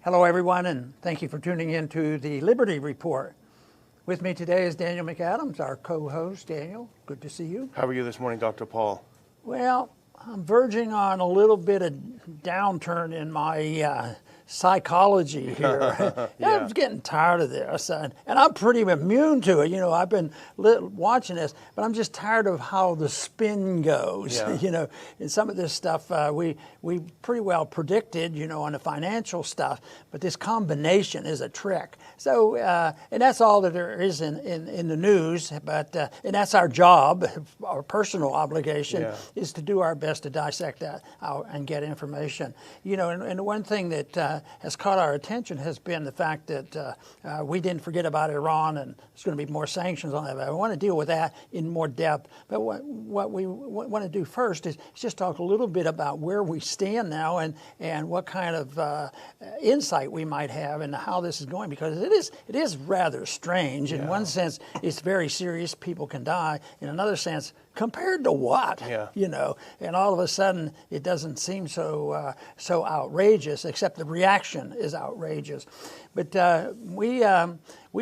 Hello, everyone, and thank you for tuning in to the Liberty Report. With me today is Daniel McAdams, our co-host. Daniel, good to see you. How are you this morning, Dr. Paul? Well, I'm verging on a little bit of downturn in my psychology here. Yeah. I'm getting tired of this, and I'm pretty immune to it. You know, I've been watching this, but I'm just tired of how the spin goes. Yeah. You know, and some of this stuff we pretty well predicted, you know, on the financial stuff, but this combination is a trick. So, and that's all that there is in the news, but and that's our job, our personal obligation, is to do our best to dissect that out and get information. You know, and one thing that has caught our attention has been the fact that we didn't forget about Iran, and there's going to be more sanctions on that. But I want to deal with that in more depth. But what we want to do first is just talk a little bit about where we stand now and what kind of insight we might have into how this is going, because it is rather strange. In one sense, it's very serious. People can die. In another sense, compared to what? You know, and all of a sudden it doesn't seem so outrageous, except the reaction is outrageous. But we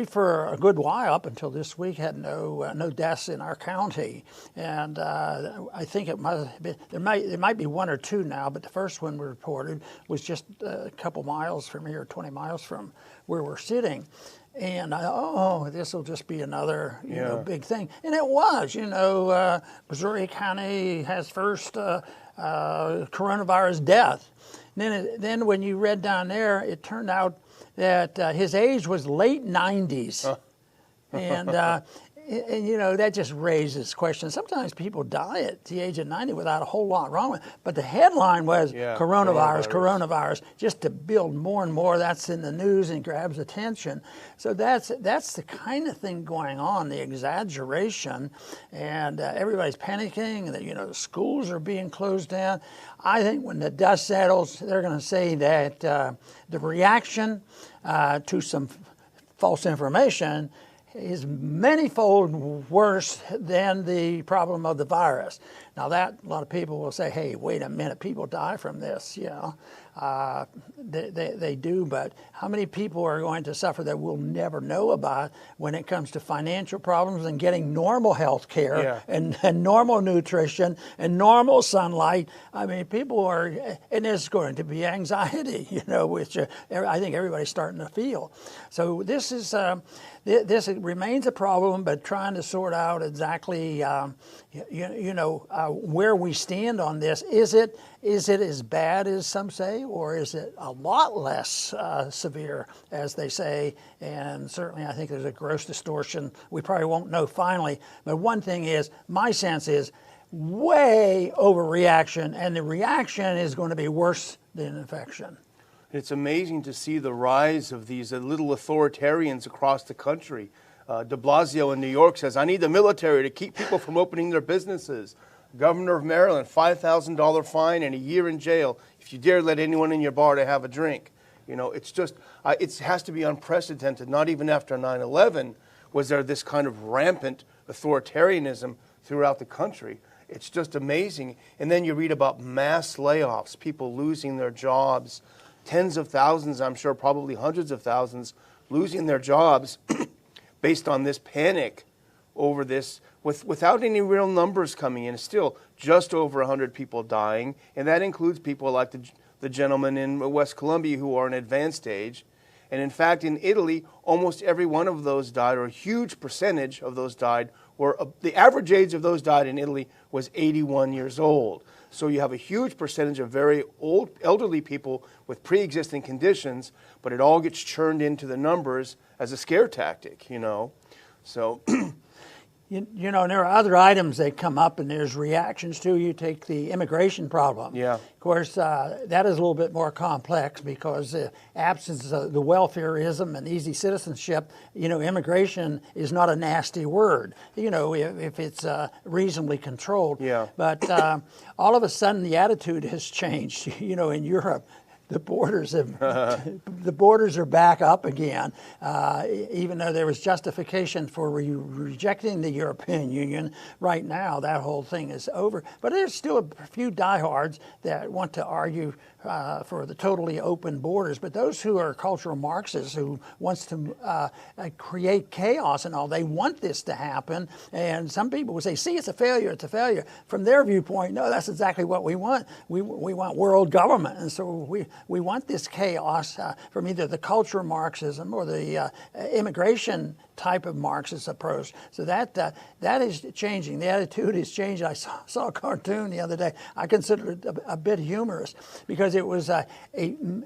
for a good while up until this week had no deaths in our county, and I think it might have been, there might be one or two now, but the first one we reported was just a couple miles from here, 20 miles from where we're sitting. And this will just be another big thing. And it was, Missouri County has first coronavirus death. Then when you read down there, it turned out that his age was late 90s. And you know, that just raises questions. Sometimes people die at the age of 90 without a whole lot wrong with it. But the headline was coronavirus, just to build more and more. That's in the news and grabs attention. So that's the kind of thing going on, the exaggeration. And everybody's panicking that, the schools are being closed down. I think when the dust settles, they're going to say that the reaction to some false information is manyfold worse than the problem of the virus. Now that, a lot of people will say, hey, wait a minute, people die from this, they do, but how many people are going to suffer that we'll never know about when it comes to financial problems and getting normal health care and normal nutrition and normal sunlight? I mean, people are, and there's going to be anxiety, which I think everybody's starting to feel. So this is, this remains a problem, but trying to sort out exactly, where we stand on this. Is it as bad as some say, or is it a lot less severe, as they say? And certainly I think there's a gross distortion. We probably won't know finally. But one thing is, my sense is way overreaction, and the reaction is going to be worse than infection. It's amazing to see the rise of these little authoritarians across the country. De Blasio in New York says, I need the military to keep people from opening their businesses. Governor of Maryland, $5,000 fine and a year in jail if you dare let anyone in your bar to have a drink. It's just, it has to be unprecedented. Not even after 9/11 was there this kind of rampant authoritarianism throughout the country. It's just amazing. And then you read about mass layoffs, people losing their jobs, tens of thousands, I'm sure probably hundreds of thousands, losing their jobs based on this panic over this, without any real numbers coming in. Still just over 100 people dying, and that includes people like the gentleman in West Columbia who are in advanced age. And in fact, in Italy, almost every one of those died, or a huge percentage of those died, the average age of those died in Italy was 81 years old. So you have a huge percentage of very old, elderly people with pre-existing conditions, but it all gets churned into the numbers as a scare tactic, So and there are other items that come up, and there's reactions to. You take the immigration problem. Of course, that is a little bit more complex because the absence of the welfareism and easy citizenship, immigration is not a nasty word, if it's reasonably controlled. But all of a sudden, the attitude has changed, in Europe. the borders have the borders are back up again, even though there was justification for rejecting the European Union. Right now, that whole thing is over. But there's still a few diehards that want to argue for the totally open borders. But those who are cultural Marxists, who wants to create chaos and all, they want this to happen. And some people will say, "See, it's a failure. It's a failure." From their viewpoint, no, that's exactly what we want. We want world government, and so we want this chaos from either the cultural Marxism or the immigration type of Marxist approach. So that is changing. The attitude is changing. I saw a cartoon the other day. I consider it a bit humorous because it was a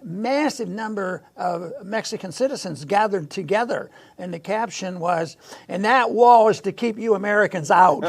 massive number of Mexican citizens gathered together, and the caption was, "And that wall is to keep you Americans out."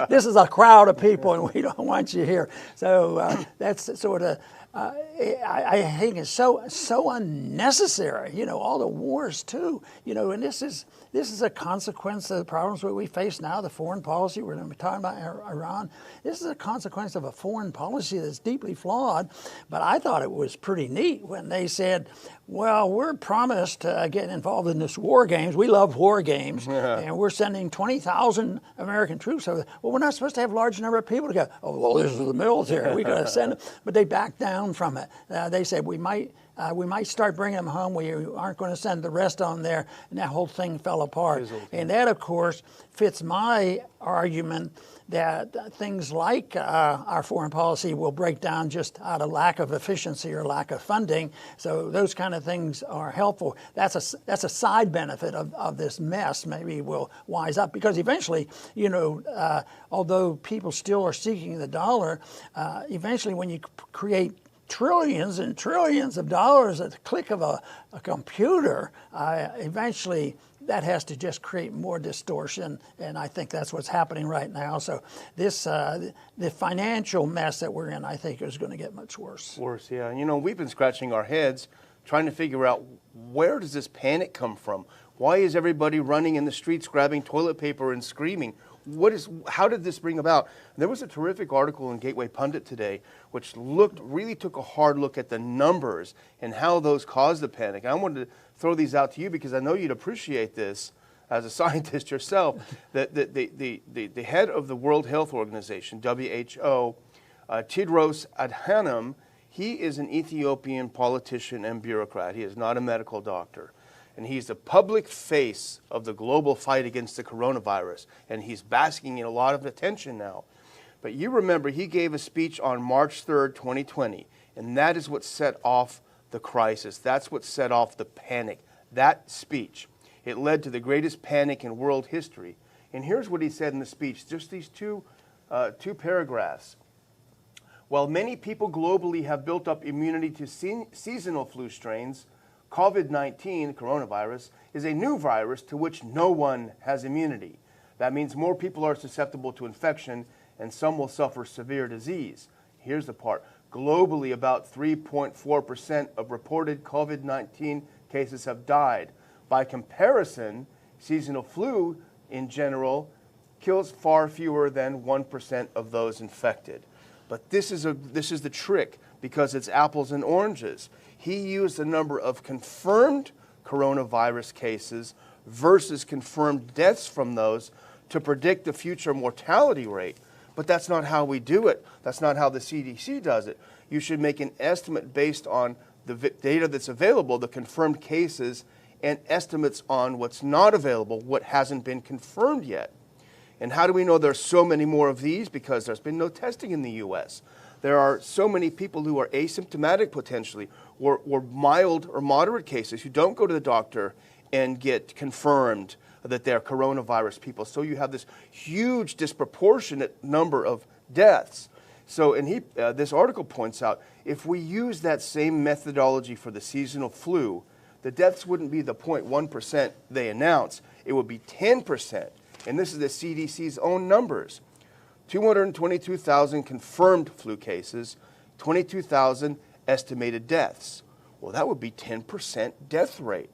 This is a crowd of people, and we don't want you here. So that's sort of. I think it's so unnecessary. You know, all the wars too. You know, and this is a consequence of the problems that we face now. The foreign policy, we're going to be talking about Iran. This is a consequence of a foreign policy that's deeply flawed. But I thought it was pretty neat when they said, "Well, we're promised to get involved in this war games. We love war games, and we're sending 20,000 American troops over there." Well, we're not supposed to have a large number of people to go, "Oh, well, this is the military. We got to send them." But they backed down from it. They said we might start bringing them home. We aren't going to send the rest on there, and that whole thing fell apart. And that, of course, fits my argument that things like our foreign policy will break down just out of lack of efficiency or lack of funding. So those kind of things are helpful. That's a side benefit of this mess. Maybe we'll wise up because eventually, you know, although people still are seeking the dollar, eventually when you create trillions and trillions of dollars at the click of a computer, eventually that has to just create more distortion, and I think that's what's happening right now. So this, the financial mess that we're in, I think is going to get much worse. Worse, yeah. And you know, we've been scratching our heads trying to figure out, where does this panic come from? Why is everybody running in the streets grabbing toilet paper and screaming? How did this bring about? There was a terrific article in Gateway Pundit today which really took a hard look at the numbers and how those caused the panic. And I wanted to throw these out to you because I know you'd appreciate this as a scientist yourself. The head of the World Health Organization, WHO, Tedros Adhanom, he is an Ethiopian politician and bureaucrat. He is not a medical doctor. And he's the public face of the global fight against the coronavirus. And he's basking in a lot of attention now. But you remember, he gave a speech on March 3rd, 2020. And that is what set off the crisis. That's what set off the panic. That speech. It led to the greatest panic in world history. And here's what he said in the speech. Just these two paragraphs. While many people globally have built up immunity to seasonal flu strains, COVID-19, coronavirus, is a new virus to which no one has immunity. That means more people are susceptible to infection and some will suffer severe disease. Here's the part. Globally, about 3.4% of reported COVID-19 cases have died. By comparison, seasonal flu in general kills far fewer than 1% of those infected. But this is the trick, because it's apples and oranges. He used the number of confirmed coronavirus cases versus confirmed deaths from those to predict the future mortality rate. But that's not how we do it. That's not how the CDC does it. You should make an estimate based on the data that's available, the confirmed cases, and estimates on what's not available, what hasn't been confirmed yet. And how do we know there's so many more of these? Because there's been no testing in the U.S. There are so many people who are asymptomatic potentially, or mild or moderate cases who don't go to the doctor and get confirmed that they're coronavirus people. So you have this huge disproportionate number of deaths. So, and this article points out, if we use that same methodology for the seasonal flu, the deaths wouldn't be the 0.1% they announce. It would be 10%. And this is the CDC's own numbers. 222,000 confirmed flu cases, 22,000 estimated deaths. Well, that would be 10% death rate.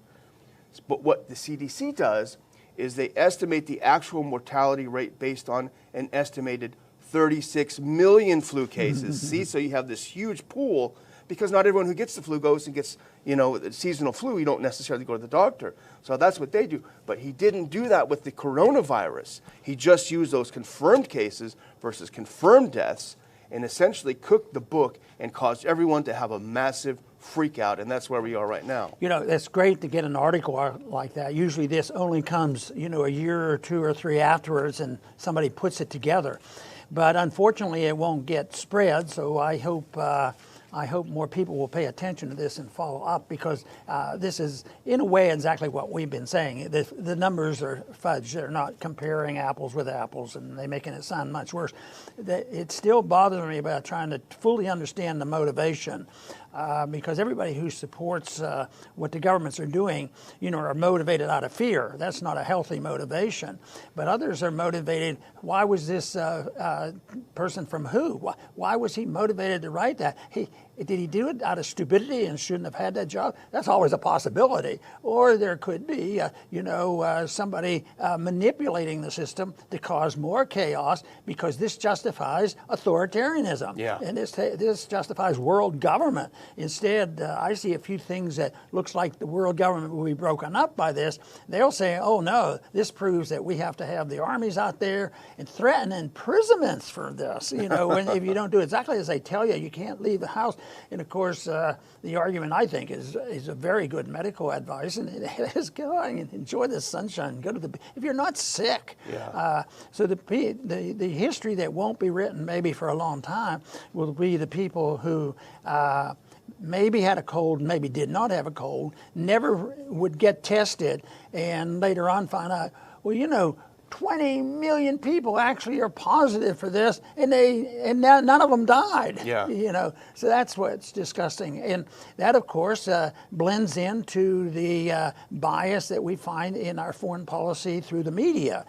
But what the CDC does is they estimate the actual mortality rate based on an estimated 36 million flu cases. See, so you have this huge pool, because not everyone who gets the flu goes and gets, the seasonal flu. You don't necessarily go to the doctor. So that's what they do. But he didn't do that with the coronavirus. He just used those confirmed cases versus confirmed deaths and essentially cooked the book and caused everyone to have a massive freak out, and that's where we are right now. It's great to get an article out like that. Usually this only comes, a year or 2 or 3 afterwards, and somebody puts it together. But unfortunately, it won't get spread, so I hope more people will pay attention to this and follow up, because this is, in a way, exactly what we've been saying. The numbers are fudged. They're not comparing apples with apples, and they're making it sound much worse. It still bothers me about trying to fully understand the motivation, because everybody who supports what the governments are doing, are motivated out of fear. That's not a healthy motivation. But others are motivated. Why was this person from who? Why was he motivated to write that? Did he do it out of stupidity and shouldn't have had that job? That's always a possibility. Or there could be, somebody manipulating the system to cause more chaos, because this justifies authoritarianism. Yeah. And this justifies world government. Instead, I see a few things that looks like the world government will be broken up by this. They'll say, oh no, this proves that we have to have the armies out there and threaten imprisonments for this. When, if you don't do exactly as they tell you, you can't leave the house. And of course, the argument, I think, is a very good medical advice, and it is go and enjoy the sunshine. Go to if you're not sick. Yeah. So the history that won't be written maybe for a long time will be the people who maybe had a cold, maybe did not have a cold, never would get tested, and later on find out, 20 million people actually are positive for this, and none of them died. Yeah. So that's what's disgusting, and that, of course, blends into the bias that we find in our foreign policy through the media.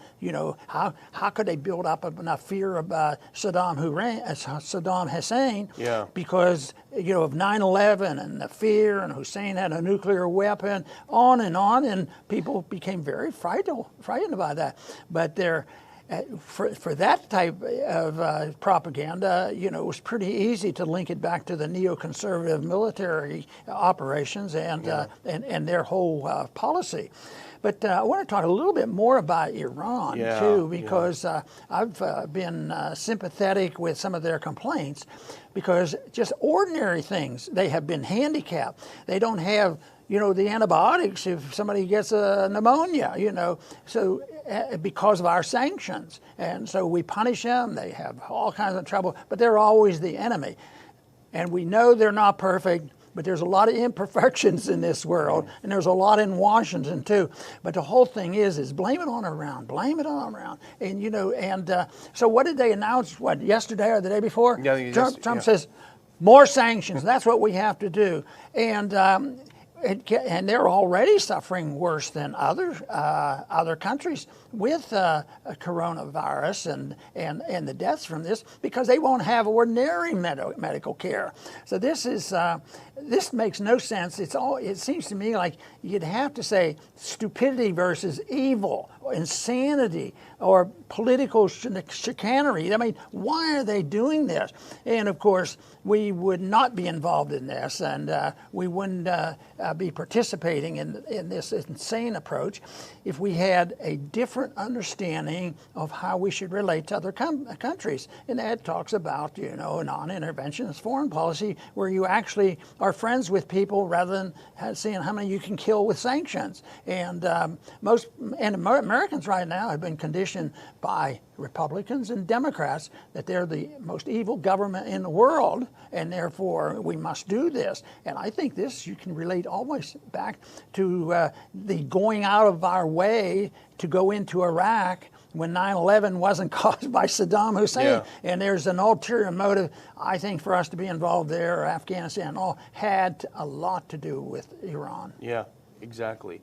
How could they build up enough fear about Saddam Hussein? Yeah. Because of 9/11 and the fear, and Hussein had a nuclear weapon, on, and people became very frightened by that. But for that type of propaganda, it was pretty easy to link it back to the neoconservative military operations and their whole policy. But I want to talk a little bit more about Iran, too, because I've been sympathetic with some of their complaints, because just ordinary things, they have been handicapped. They don't have, the antibiotics if somebody gets a pneumonia, so because of our sanctions. And so we punish them. They have all kinds of trouble, but they're always the enemy. And we know they're not perfect, but there's a lot of imperfections in this world, and there's a lot in Washington too. But the whole thing is blame it on Iran, blame it on Iran. And so what did they announce, yesterday or the day before? Yeah, Trump says, more sanctions, that's what we have to do. And they're already suffering worse than other countries with coronavirus and the deaths from this, because they won't have ordinary medical care. So this makes no sense. It seems to me like you'd have to say stupidity versus evil, or insanity, or political chicanery. I mean, why are they doing this? And of course, we would not be involved in this, and we wouldn't be participating in this insane approach if we had a different understanding of how we should relate to other countries. And that talks about, non-interventionist foreign policy, where you actually are friends with people rather than seeing how many you can kill with sanctions. And Americans right now have been conditioned by Republicans and Democrats that they're the most evil government in the world, and therefore we must do this. And I think this you can relate always back to the going out of our way to go into Iraq when 9/11 wasn't caused by Saddam Hussein. Yeah. And there's an ulterior motive, I think, for us to be involved there, or Afghanistan, all had a lot to do with Iran. Yeah, exactly.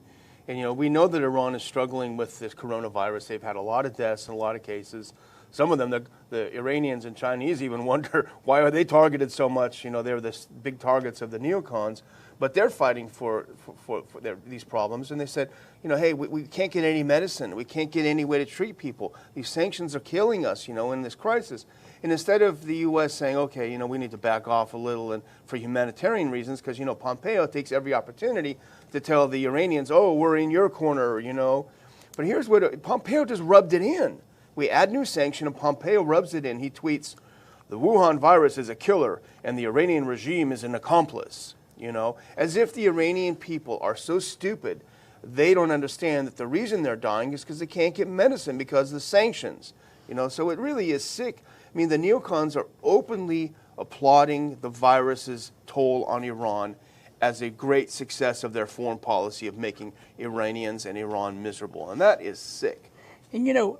And, we know that Iran is struggling with this coronavirus. They've had a lot of deaths and a lot of cases. Some of them, the Iranians and Chinese even wonder, why are they targeted so much? They're the big targets of the neocons. But they're fighting for these problems. And they said, hey, we can't get any medicine. We can't get any way to treat people. These sanctions are killing us, in this crisis. And instead of the U.S. saying, okay, we need to back off a little and for humanitarian reasons, because, Pompeo takes every opportunity to tell the Iranians, oh, we're in your corner, But here's what Pompeo just rubbed it in. We add new sanction, and Pompeo rubs it in. He tweets, the Wuhan virus is a killer, and the Iranian regime is an accomplice, As if the Iranian people are so stupid, they don't understand that the reason they're dying is because they can't get medicine because of the sanctions. So it really is sick. I mean, the neocons are openly applauding the virus's toll on Iran as a great success of their foreign policy of making Iranians and Iran miserable. And that is sick. And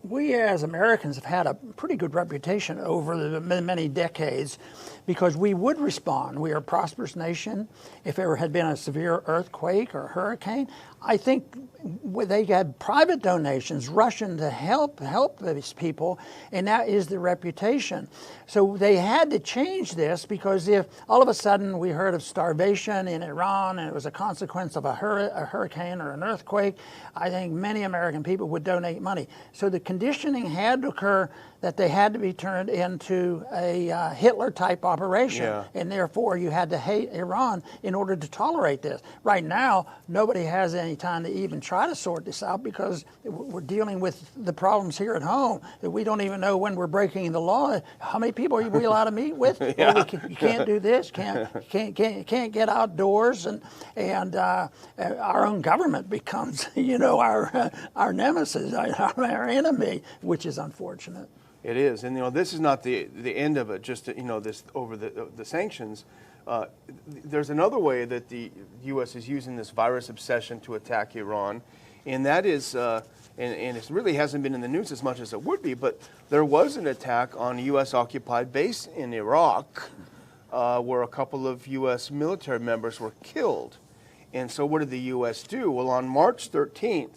we as Americans have had a pretty good reputation over the many decades because we would respond. We are a prosperous nation. If there had been a severe earthquake or hurricane, I think they had private donations rushing to help these people, and that is the reputation. So they had to change this because if all of a sudden we heard of starvation in Iran and it was a consequence of a hurricane or an earthquake, I think many American people would donate money. So the conditioning had to occur that they had to be turned into a Hitler-type operation, and therefore you had to hate Iran in order to tolerate this. Right now, nobody has any time to even try to sort this out because we're dealing with the problems here at home. We don't even know when we're breaking the law. How many people are we allowed to meet with? Well, you can't do this. Can't get outdoors, and our own government becomes, our nemesis, our enemy, which is unfortunate. It is, and this is not the end of it. Just this over the sanctions. There's another way that the U.S. is using this virus obsession to attack Iran, and that is, and it really hasn't been in the news as much as it would be, but there was an attack on a U.S.-occupied base in Iraq where a couple of U.S. military members were killed. And so what did the U.S. do? Well, on March 13th,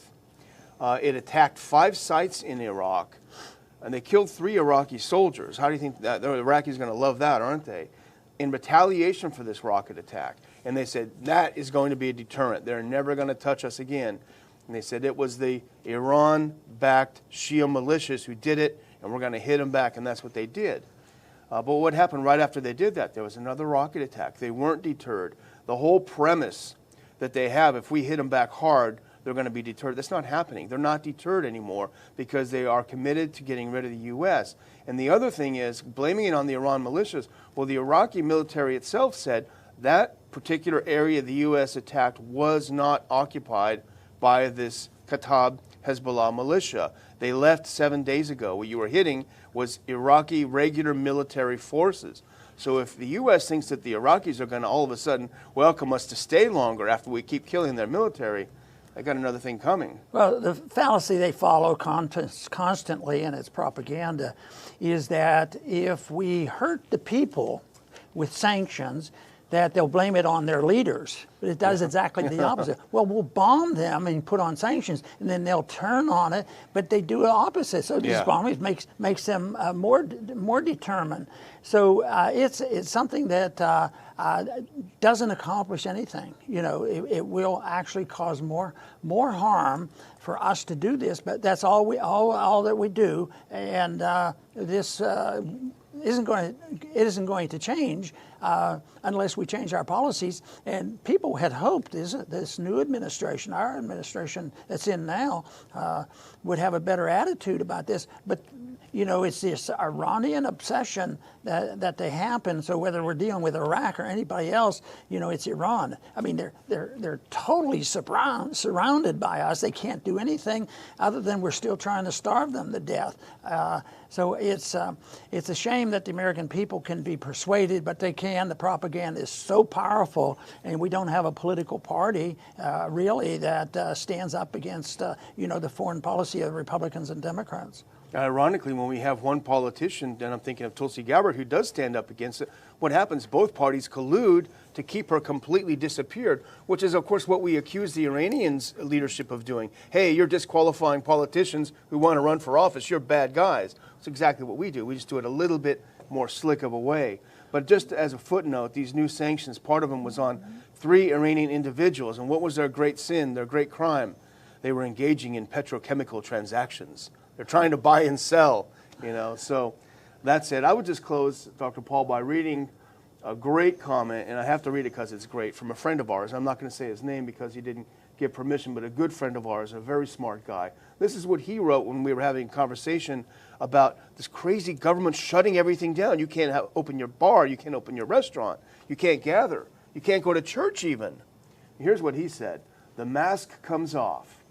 it attacked 5 sites in Iraq, and they killed 3 Iraqi soldiers. How do you think that? The Iraqis are going to love that, aren't they? In retaliation for this rocket attack. And they said, that is going to be a deterrent. They're never going to touch us again. And they said it was the Iran-backed Shia militias who did it, and we're going to hit them back, and that's what they did. But what happened right after they did that? There was another rocket attack. They weren't deterred. The whole premise that they have, if we hit them back hard, they're going to be deterred. That's not happening. They're not deterred anymore because they are committed to getting rid of the U.S. And the other thing is, blaming it on the Iran militias, well, the Iraqi military itself said that particular area the U.S. attacked was not occupied by this Kataib Hezbollah militia. They left 7 days ago. What you were hitting was Iraqi regular military forces. So if the U.S. thinks that the Iraqis are going to all of a sudden welcome us to stay longer after we keep killing their military, I got another thing coming. Well, the fallacy they follow constantly in its propaganda is that if we hurt the people with sanctions, that they'll blame it on their leaders. But it does exactly the opposite. Well, we'll bomb them and put on sanctions, and then they'll turn on it, but they do the opposite. So these bombings makes them more determined. So it's something that doesn't accomplish anything. It will actually cause more harm for us to do this. But that's all that we do, and this isn't going to change unless we change our policies. And people had hoped this new administration, our administration that's in now, would have a better attitude about this. But it's this Iranian obsession that they happen. So whether we're dealing with Iraq or anybody else, it's Iran. I mean, they're totally surrounded by us. They can't do anything other than we're still trying to starve them to death. So it's a shame that the American people can be persuaded, but they can. The propaganda is so powerful, and we don't have a political party really that stands up against the foreign policy of Republicans and Democrats. Ironically, when we have one politician, and I'm thinking of Tulsi Gabbard, who does stand up against it, what happens? Both parties collude to keep her completely disappeared, which is, of course, what we accuse the Iranians' leadership of doing. Hey, you're disqualifying politicians who want to run for office. You're bad guys. That's exactly what we do. We just do it a little bit more slick of a way. But just as a footnote, these new sanctions, part of them was on 3 Iranian individuals. And what was their great sin, their great crime? They were engaging in petrochemical transactions. They're trying to buy and sell, So That's it. I would just close, Dr. Paul, by reading a great comment, and I have to read it because it's great, from a friend of ours. I'm not going to say his name because he didn't give permission, but a good friend of ours, a very smart guy. This is what he wrote when we were having a conversation about this crazy government shutting everything down. You can't open your bar, you can't open your restaurant, you can't gather, you can't go to church even. Here's what he said: the mask comes off.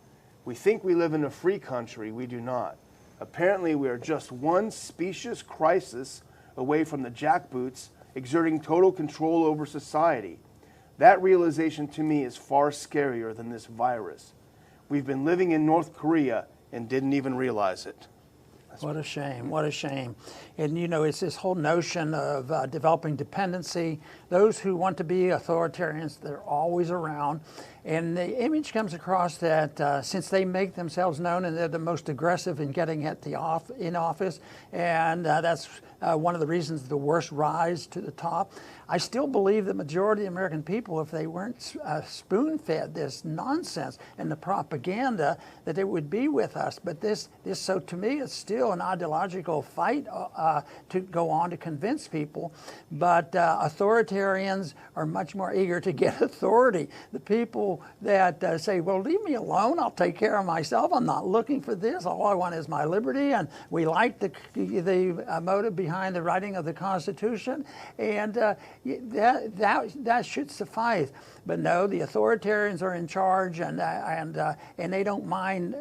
We think we live in a free country. We do not. Apparently, we are just one specious crisis away from the jackboots exerting total control over society. That realization to me is far scarier than this virus. We've been living in North Korea and didn't even realize it. What a shame, what a shame. And you know, it's this whole notion of developing dependency. Those who want to be authoritarians, they're always around. And the image comes across that since they make themselves known and they're the most aggressive in getting at the in office, and that's one of the reasons the worst rise to the top. I still believe the majority of the American people, if they weren't spoon-fed this nonsense and the propaganda, that they would be with us. But so to me, it's still an ideological fight to go on to convince people. But authoritarians are much more eager to get authority. The people that say, well, leave me alone, I'll take care of myself, I'm not looking for this, all I want is my liberty, and we like the motive behind the writing of the Constitution, and that should suffice. But no, the authoritarians are in charge, and they don't mind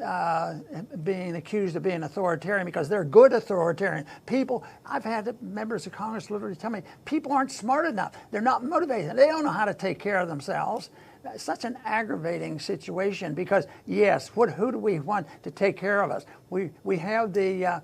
being accused of being authoritarian because they're good authoritarian. People, I've had members of Congress literally tell me, people aren't smart enough, they're not motivated, they don't know how to take care of themselves. It's such an aggravating situation because, yes, who do we want to take care of us? We have the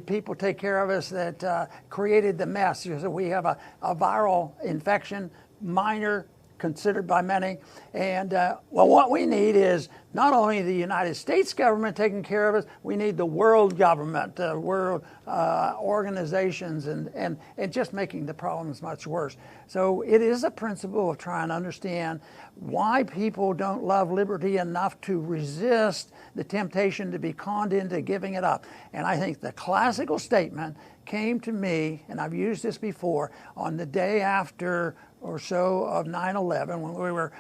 people take care of us that created the mess. So we have a viral infection, minor, considered by many. And well, what we need is not only the United States government taking care of us, we need the world government, world organizations, and just making the problems much worse. So it is a principle of trying to understand why people don't love liberty enough to resist the temptation to be conned into giving it up. And I think the classical statement came to me, and I've used this before, on the day after or so of 9/11, when we were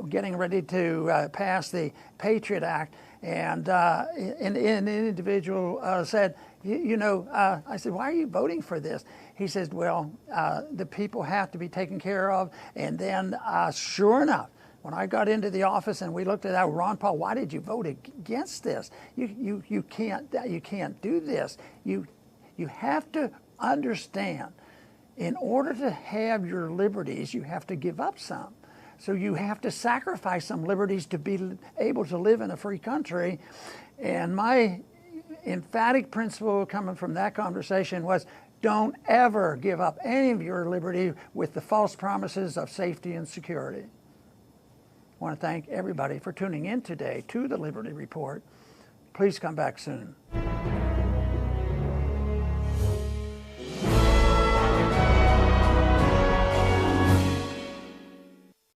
getting ready to pass the Patriot Act, and an individual said, I said, why are you voting for this? He says, well, the people have to be taken care of. And then sure enough, when I got into the office and we looked at that, Ron Paul, why did you vote against this? You can't do this. You have to understand, in order to have your liberties, you have to give up some. So you have to sacrifice some liberties to be able to live in a free country. And my emphatic principle coming from that conversation was, don't ever give up any of your liberty with the false promises of safety and security. I want to thank everybody for tuning in today to the Liberty Report. Please come back soon.